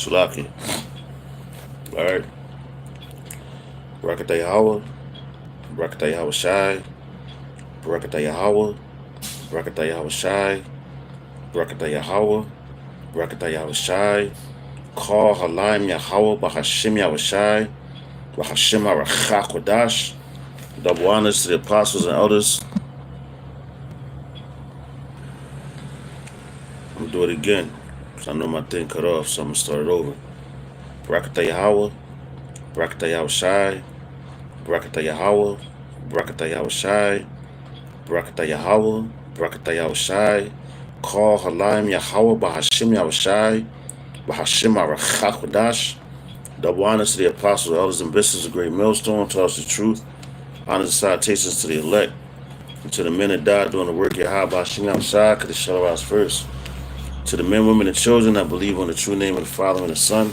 Shalaki. All right. Barakatah Yahweh. Barakatah Yahweh Shai. Barakatah Yahweh. Barakatah Yahweh Shai. Barakatah Yahweh. Barakatah Yahweh Shai. Call Halayim Yahweh Bahashim Yahweh Shai. Bahashim Arachah Kodash. Double honors to the apostles and elders. I'm gonna do it again. Cause I know my thing cut off, so I'm gonna start it over. Barakatah Yahweh. Barakatah Yahweh Shai. Barakatah Yahweh. Barakatah Yahweh Shai. Barakatah Yahweh. Barakatah Yahweh Shai. Call Halayim Yahweh Bahashim Yahweh Shai. Bahashim Arachah Kodash. Double honors to the apostles, elders, and bishops of Great Millstone, tell us the truth. Honors and salutations to the elect, and to the men that died doing the work of Yahweh Bahashim Yahweh Shai, because they shall arise first. To the men, women, and children that believe on the true name of the Father and the Son,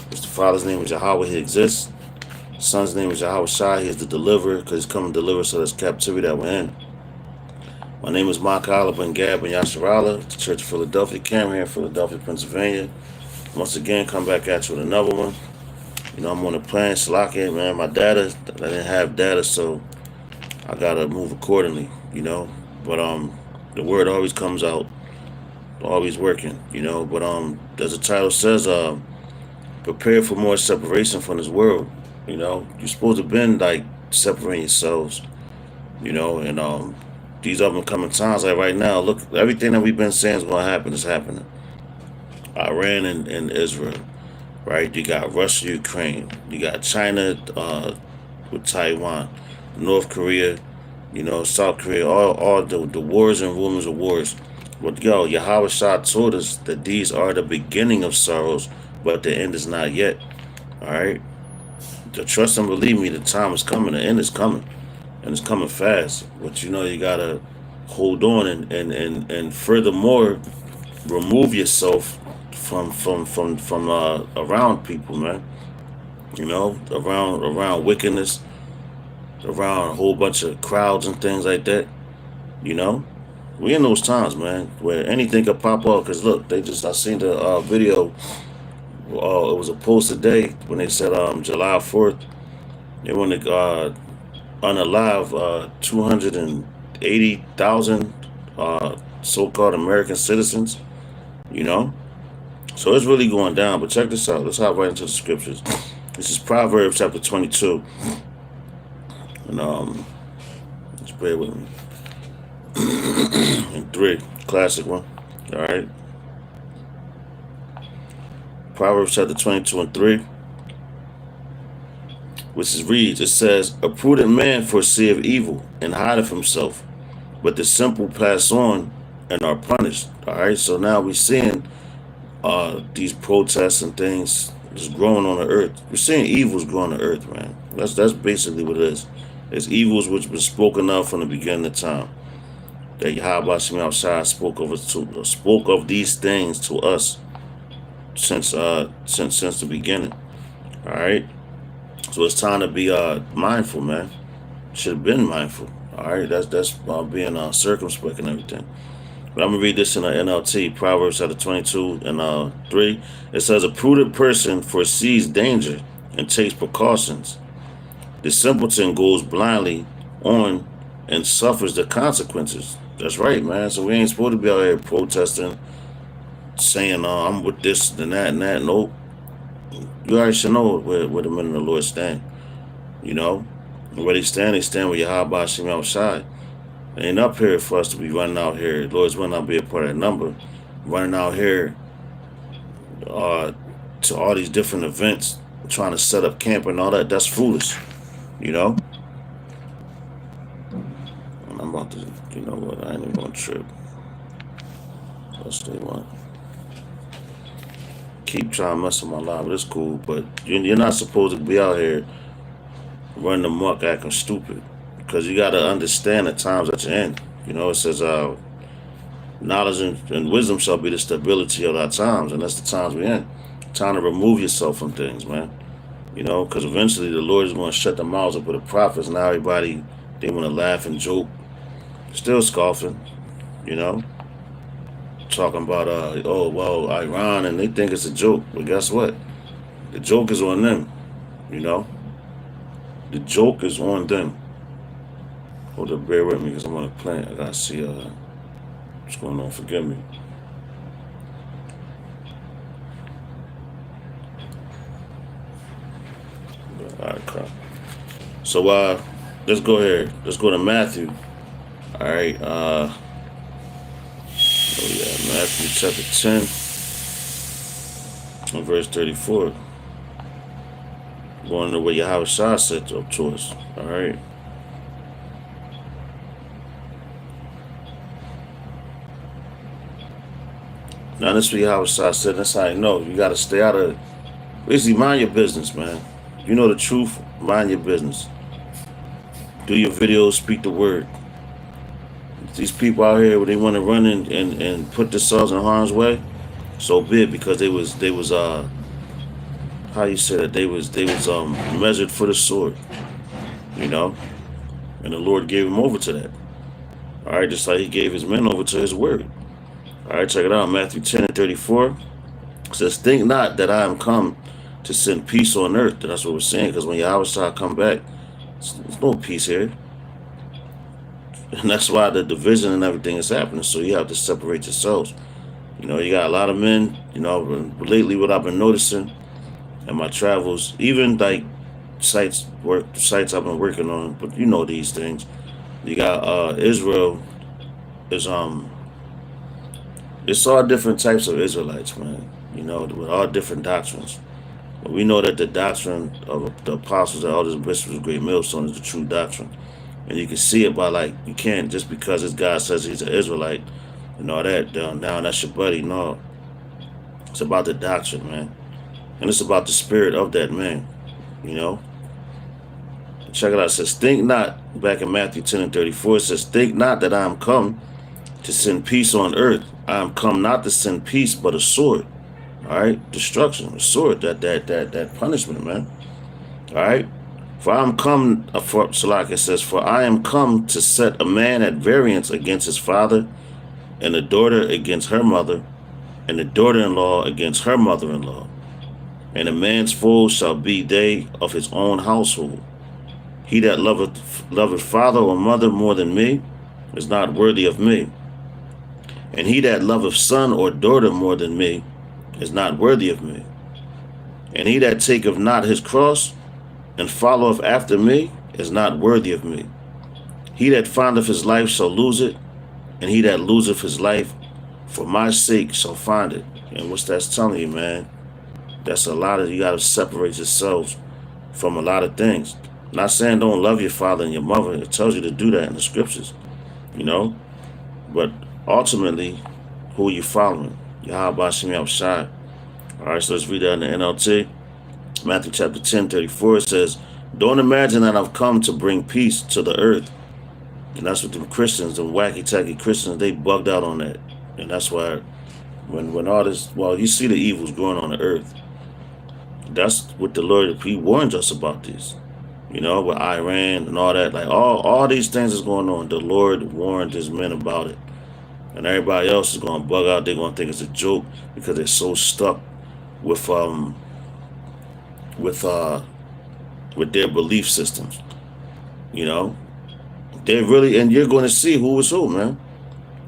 which the Father's name is Yahweh, he exists. The Son's name is Yahweh Shai, he is the deliverer, because he's come to deliver us out of this captivity that we're in. My name is Mark Oliver Ben Gab Ben Yasharala, the Church of Philadelphia, Cameron here in Philadelphia, Pennsylvania. Once again, come back at you with another one. You know, I'm on the plan, Slocking, man. My data, I didn't have data, so I gotta move accordingly, you know. But the word always comes out, always working, you know. But as the title says, prepare for more separation from this world. You know, you're supposed to been like separating yourselves, you know, and these up and coming times, like right now, look, everything that we've been saying is gonna happen is happening. Iran and Israel, right? You got Russia, Ukraine. You got China with Taiwan, North Korea, you know, South Korea, all the wars and rumors of wars. But yo, Yahweh Shah told us that these are the beginning of sorrows, but the end is not yet. All right? To trust and believe me, the time is coming, the end is coming. And it's coming fast. But you know, you gotta hold on and furthermore remove yourself from around people, man. You know, around wickedness, around a whole bunch of crowds and things like that. You know, we in those times, man, where anything could pop up. Cause look, I seen the video. It was a post today when they said July 4th they want to unalive 280,000 so-called American citizens. You know, so it's really going down. But check this out. Let's hop right into the scriptures. This is Proverbs chapter 22. And just bear with me. And 3, classic one. All right. Proverbs chapter 22 and 3. Which reads, it says, a prudent man foreseeth evil and hideth himself, but the simple pass on and are punished. All right. So now we're seeing these protests and things just growing on the earth. We're seeing evils growing on the earth, man. That's basically what it is. It's evils which was spoken of from the beginning of time. That Yahweh Shemel Shai spoke of these things to us since the beginning. All right. So it's time to be mindful, man. Should have been mindful. All right. That's being circumspect and everything. But I'm gonna read this in the NLT, Proverbs chapter 22 and 3. It says, a prudent person foresees danger and takes precautions. The simpleton goes blindly on and suffers the consequences. That's right, man. So we ain't supposed to be out here protesting, saying, I'm with this and that and that. Nope. You already should know where the men of the Lord stand. You know? And where they stand with Yahweh Shemel Shai. It ain't up here for us to be running out here. The Lord's will not be a part of that number. Running out here to all these different events, trying to set up camp and all that. That's foolish. You know? And I'm about to, you know what? I ain't even gonna trip. That's what they want. Keep trying to mess with my life, but it's cool. But you're not supposed to be out here running amok acting stupid. Because you got to understand the times that you're in. You know, it says, knowledge and wisdom shall be the stability of our times. And that's the times we're in. Time to remove yourself from things, man. You know, because eventually the Lord is going to shut the mouths up with the prophets. Now everybody, they want to laugh and joke. Still scoffing, you know. talking about oh well, Iran, and they think it's a joke. But guess what? The joke is on them. You know, the joke is on them. Hold up, bear with me because I'm on a plane. I gotta see what's going on. Forgive me. All right, crap. So let's go here. Let's go to Matthew. All right. Oh yeah, Matthew chapter 10 and verse 34. Going the way Yahweh Shah said up to us. All right. Now this is what Yahweh Shah said. That's how you know. You got to stay out of. Basically, mind your business, man. You know the truth. Mind your business. Do your videos. Speak the word. These people out here, when they want to run and put themselves in harm's way, so be it, because they was how you said it, they was measured for the sword, you know, and the Lord gave them over to that. All right, just like He gave His men over to His word. All right, check it out. Matthew 10 and 34 says, "Think not that I am come to send peace on earth." And that's what we're saying, because when Yahweh Shah come back, there's no peace here. And that's why the division and everything is happening. So you have to separate yourselves. You know, you got a lot of men, you know, lately what I've been noticing in my travels, even like sites I've been working on, but you know these things. You got Israel is it's all different types of Israelites, man. You know, with all different doctrines. But we know that the doctrine of the apostles, the elders, and bishops of Great Millstone is the true doctrine. And you can see it by, like, you can't just because this guy says he's an Israelite and all that, now that's your buddy. No. It's about the doctrine, man. And it's about the spirit of that man, you know. Check it out. It says, "Think not," back in Matthew 10 and 34, it says, "Think not that I am come to send peace on earth. I am come not to send peace, but a sword." All right? Destruction, a sword, that punishment, man. All right? "For I am come," for Salak, it says, "For I am come to set a man at variance against his father, and a daughter against her mother, and a daughter-in-law against her mother-in-law. And a man's foes shall be they of his own household. He that loveth father or mother more than me is not worthy of me. And he that loveth son or daughter more than me is not worthy of me. And he that taketh not his cross and followeth after me is not worthy of me. He that findeth his life shall lose it, and he that loseth his life for my sake shall find it." And what's that's telling you, man? That's a lot of, you got to separate yourselves from a lot of things. Not saying don't love your father and your mother. It tells you to do that in the scriptures, you know. But ultimately, who are you following? Yahweh Hashem Yahushai. All right, so let's read that in the NLT. Matthew chapter 10, 34, it says, "Don't imagine that I've come to bring peace to the earth." And that's what the Christians, the wacky-tacky Christians, they bugged out on that. And that's why when all this, well, you see the evils growing on the earth. That's what the Lord, He warns us about this. You know, with Iran and all that. Like, all these things is going on. The Lord warned His men about it. And everybody else is going to bug out. They're going to think it's a joke because they're so stuck with their belief systems. You know? They really, and you're going to see who is who, man.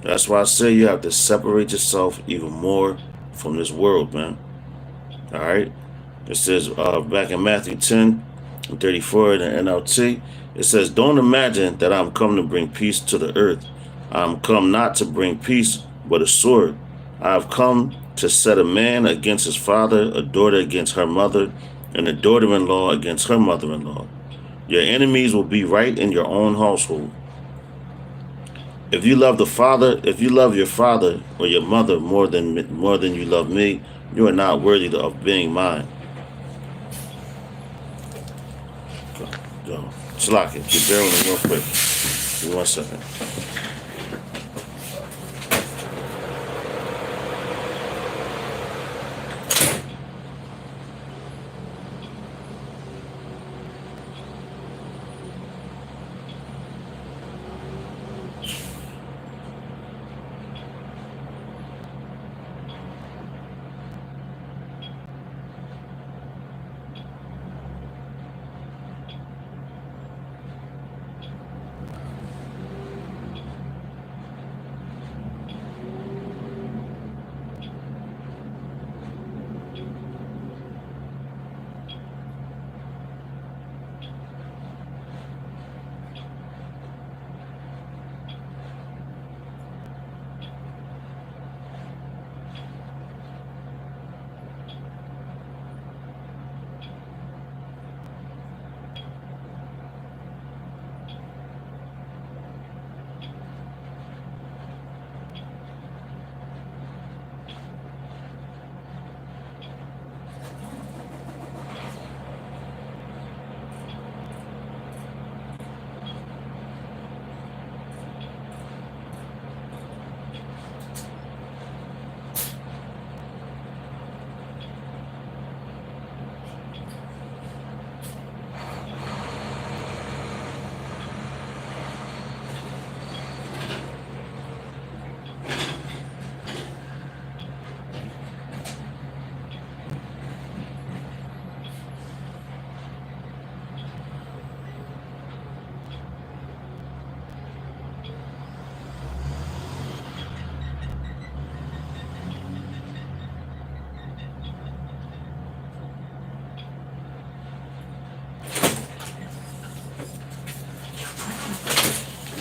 That's why I say you have to separate yourself even more from this world, man. All right? It says back in Matthew 10 and 34 in the NLT, it says, "Don't imagine that I'm come to bring peace to the earth. I'm come not to bring peace, but a sword. I have come to set a man against his father, a daughter against her mother, and a daughter-in-law against her mother-in-law. Your enemies will be right in your own household. If you love your father or your mother more than you love me, you are not worthy of being mine." Slack it. Get there on it real quick. Give me 1 second.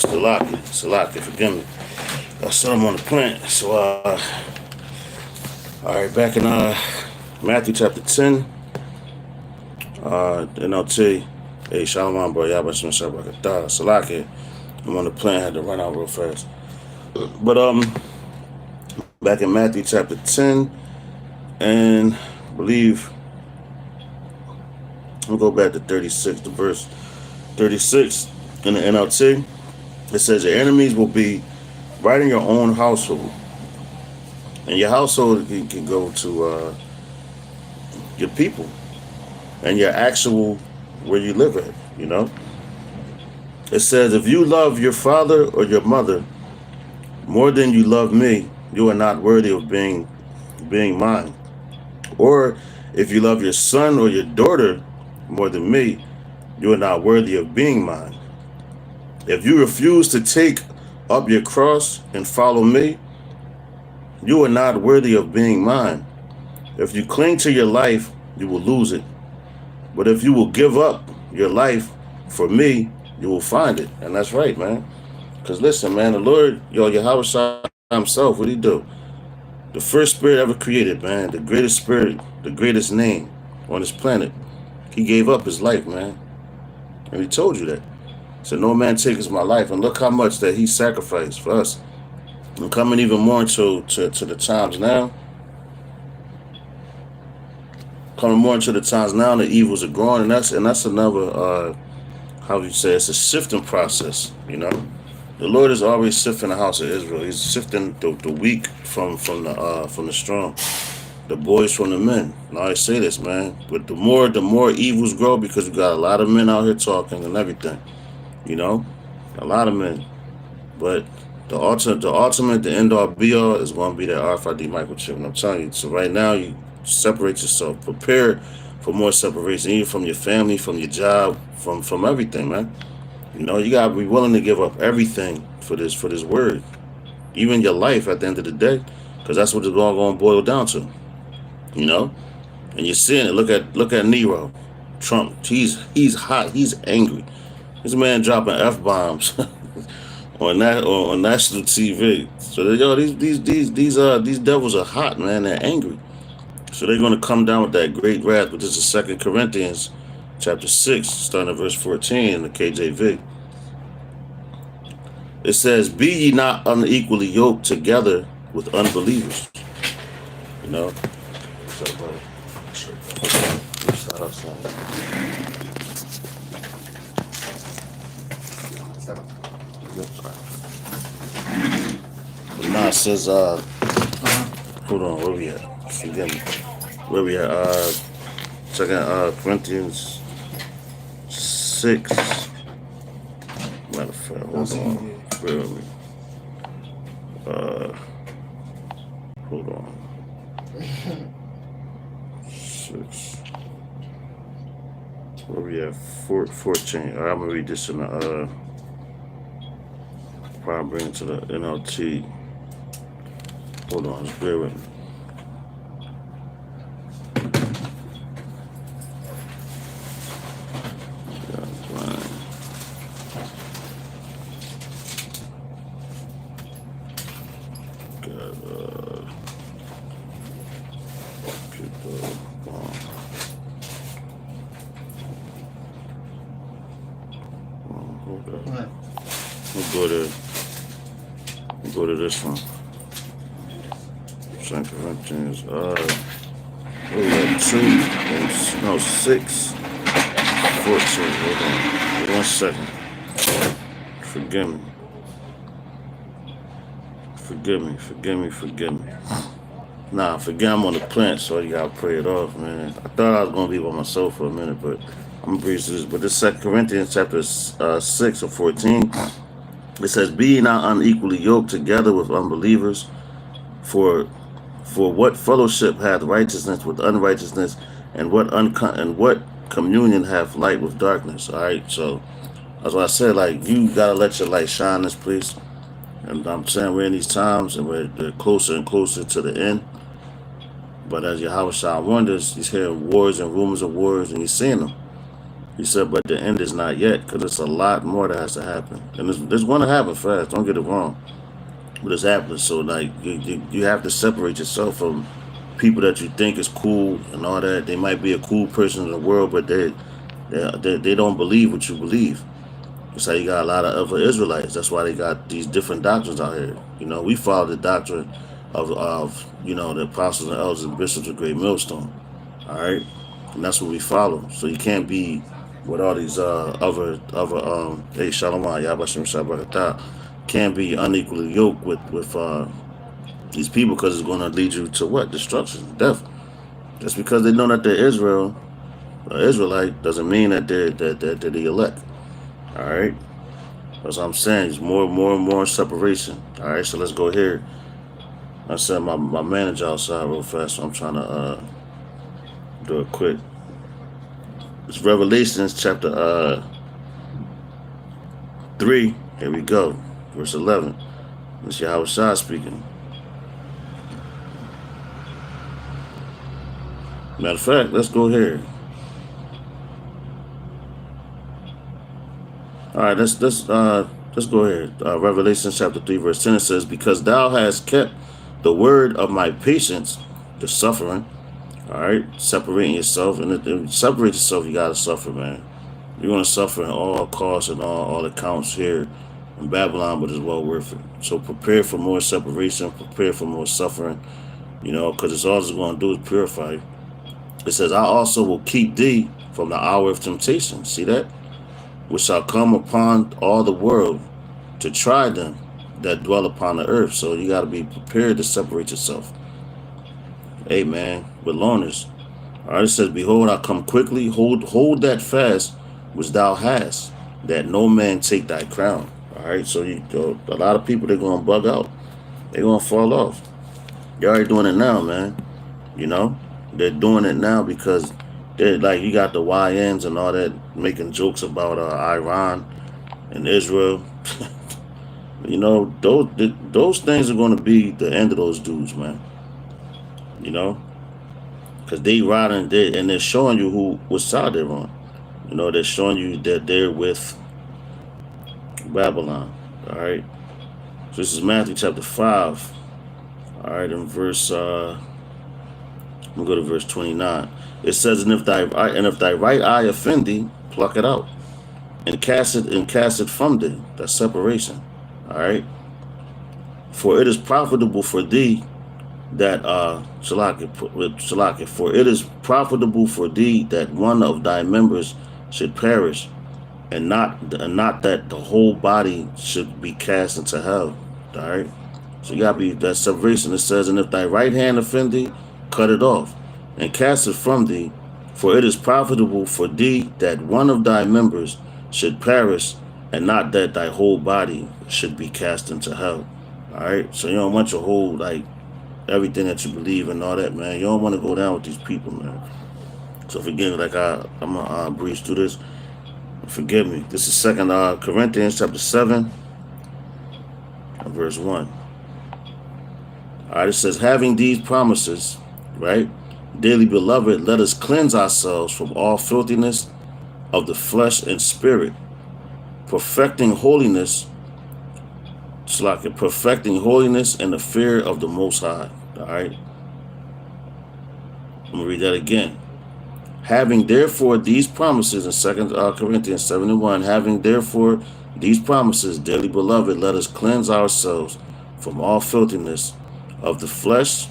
Salaki, forgive me. I saw him on the plant. So, all right, back in Matthew chapter 10, NLT. Hey, Shalom, bro. Y'all better Salaki. I'm on the plant, had to run out real fast. But, back in Matthew chapter 10, and I believe, we'll go back to 36, the verse 36 in the NLT. It says, your enemies will be right in your own household. And your household can go to your people and your actual where you live at, you know. It says, if you love your father or your mother more than you love me, you are not worthy of being mine. Or if you love your son or your daughter more than me, you are not worthy of being mine. If you refuse to take up your cross and follow me, you are not worthy of being mine. If you cling to your life, you will lose it. But if you will give up your life for me, you will find it. And that's right, man. Because listen, man, the Lord, Yahweh himself, what did he do? The first spirit ever created, man, the greatest spirit, the greatest name on this planet. He gave up his life, man. And he told you that. So no man takes my life. And look how much that he sacrificed for us. And coming even more to the times now. Coming more into the times now, the evils are growing, and that's another how you say, it's a sifting process, you know. The Lord is always sifting the house of Israel. He's sifting the weak from the strong, the boys from the men. And I always say this, man. But the more evils grow, because we got a lot of men out here talking and everything, you know, a lot of men. But the ultimate, the end all be all is going to be that RFID microchip. And I'm telling you. So right now, you separate yourself. Prepare for more separation, even from your family, from your job, from everything, man. You know, you gotta be willing to give up everything for this word, even your life at the end of the day, because that's what it's all going to boil down to. You know, and you're seeing it. Look at Nero, Trump. He's hot. He's angry. This man dropping F-bombs on national TV. So these devils are hot, man. They're angry. So they're going to come down with that great wrath, which is the 2 Corinthians chapter 6, starting at verse 14 in the KJV. It says, be ye not unequally yoked together with unbelievers. You know? What's up, buddy? Start outside. But nah, it says, hold on, where we at? Forgive me. Where we at? 2 Corinthians 6. Matter of fact, hold on. Bear with me. Hold on. 6. Where we at? 14. All right, I'm gonna read this in the probably bring it to the NLT. Hold on, just bear with me. Go to this one. 2 Corinthians, 6, 14. Hold on. Wait 1 second. Forgive me. Nah, forget I'm on the plant, so you gotta pray it off, man. I thought I was gonna be by myself for a minute, but I'm gonna breeze through this. But this 2 Corinthians chapter 6 or 14, it says, be ye not unequally yoked together with unbelievers, for what fellowship hath righteousness with unrighteousness, and what communion hath light with darkness? All right, so that's why I said, like, you gotta let your light shine, this place. And I'm saying we're in these times, and we're closer and closer to the end. But as Yahweh Shah wonders, he's hearing wars and rumors of wars, and he's seeing them. He said, but the end is not yet, because it's a lot more that has to happen. And it's going to happen fast. Don't get it wrong. But it's happening. So, like, you have to separate yourself from people that you think is cool and all that. They might be a cool person in the world, but they don't believe what you believe. That's how you got a lot of other Israelites. That's why they got these different doctrines out here. You know, we follow the doctrine of the apostles and elders and bishops of Great Millstone. All right, and that's what we follow. So you can't be with all these other hey Shalom Yabashim Shabbatah, can't be unequally yoked with these people, because it's going to lead you to what? Destruction, death. Just because they know that they're Israelite, doesn't mean that they're the elect. All right, that's what I'm saying. It's more and more separation. All right, so let's go here. I sent my manager outside real fast, so I'm trying to do it quick. It's Revelations chapter 3. Here we go, verse 11. This Yahushua speaking. Matter of fact, let's go here. All right, let's go here. Revelation chapter 3, verse 10. It says, because thou hast kept the word of my patience, the suffering. All right, separating yourself, and to separate yourself, you gotta suffer, man. You're gonna suffer in all costs and all accounts here in Babylon, but it's well worth it. So prepare for more separation, prepare for more suffering, because it's all it's gonna do is purify you. It says, I also will keep thee from the hour of temptation. See that? Which shall come upon all the world to try them that dwell upon the earth. So you got to be prepared to separate yourself. Hey, man, with loners. All right, it says, behold, I come quickly. Hold that fast which thou hast, that no man take thy crown. All right, so a lot of people, they're going to bug out. They're going to fall off. You're already doing it now, man. They're doing it now because they're like, you got the YNs and all that making jokes about Iran and Israel. Those things are going to be the end of those dudes, man. Because they riding and they're showing you what side they're on. They're showing you that they're with Babylon. All right. So this is Matthew chapter 5. All right, in verse I'm gonna go to verse 29. It says, and if thy right eye offend thee, pluck it out, and cast it from thee. That's separation. All right. For it is profitable for thee that for it is profitable for thee that one of thy members should perish, and not that the whole body should be cast into hell. All right. So you gotta be that separation. It says, and if thy right hand offend thee, cut it off, and cast it from thee. For it is profitable for thee that one of thy members should perish, and not that thy whole body should be cast into hell. All right. So you don't want your whole, everything that you believe and all that, man. You don't want to go down with these people, man. So forgive me, I'm gonna breeze through this. Forgive me. This is 2 Corinthians chapter 7, verse 1. All right, it says, having these promises, right? Dearly beloved, let us cleanse ourselves from all filthiness of the flesh and spirit, perfecting holiness in the fear of the Most High. All right. I'm going to read that again. Having therefore these promises in 2 Corinthians 7:1, having therefore these promises, dearly beloved, let us cleanse ourselves from all filthiness of the flesh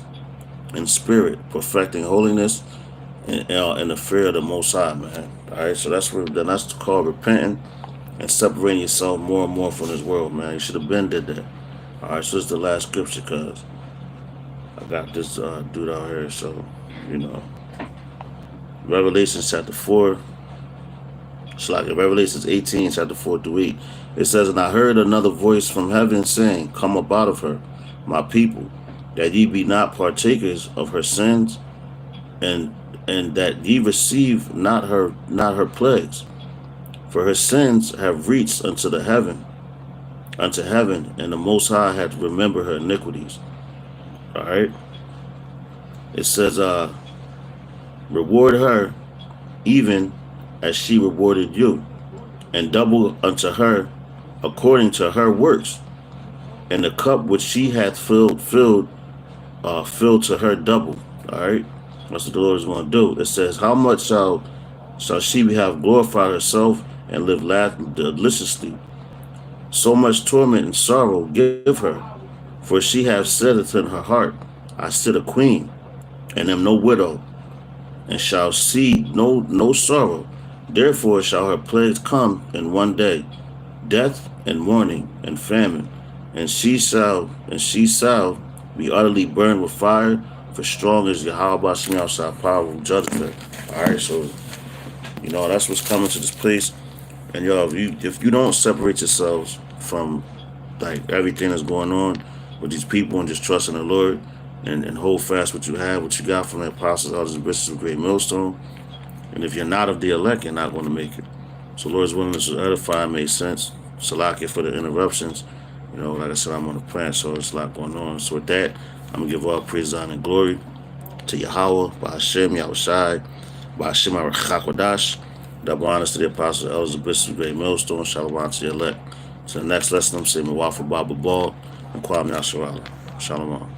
and spirit, perfecting holiness in the fear of the Most High, man. All right, so that's called repenting and separating yourself more and more from this world, man. You should have been did that. All right, so it's the last scripture, cause I got this dude out here, so Revelation chapter 4. It's like Revelations 18, chapter 4-8. It says, and I heard another voice from heaven saying, come up out of her, my people, that ye be not partakers of her sins, and that ye receive not her plagues. For her sins have reached unto heaven, and the Most High hath remembered her iniquities. All right. It says, reward her even as she rewarded you, and double unto her according to her works. And the cup which she hath filled to her double. All right, that's what the Lord is going to do. It says, "How much shall she have glorified herself and live deliciously? So much torment and sorrow give her, for she hath said it in her heart, I sit a queen, and am no widow, and shall see no sorrow. Therefore shall her plagues come in one day, death and mourning and famine, and she shall be utterly burned with fire, for strong is Yahweh Shem shall power of judgment." All right, so that's what's coming to this place. And y'all, if you don't separate yourselves from like everything that's going on with these people and just trust in the Lord and hold fast what you got from the apostles, elders, and bishops of Great Millstone. And if you're not of the elect, you're not going to make it. So Lord's willingness to edify makes sense. Salakia for the interruptions. Like I said, I'm on the plant, so there's a lot going on. So with that, I'm going to give all praise, honor, and glory to Yahweh, by Hashem, Yahushai, by Hashem, Hakwadash. Double honors to the apostles, elders, and bishops of Great Millstone. Shalom to the elect. To the next lesson, I'm saying Mawafa Baba Ball and Kwame Asharala. Shalom.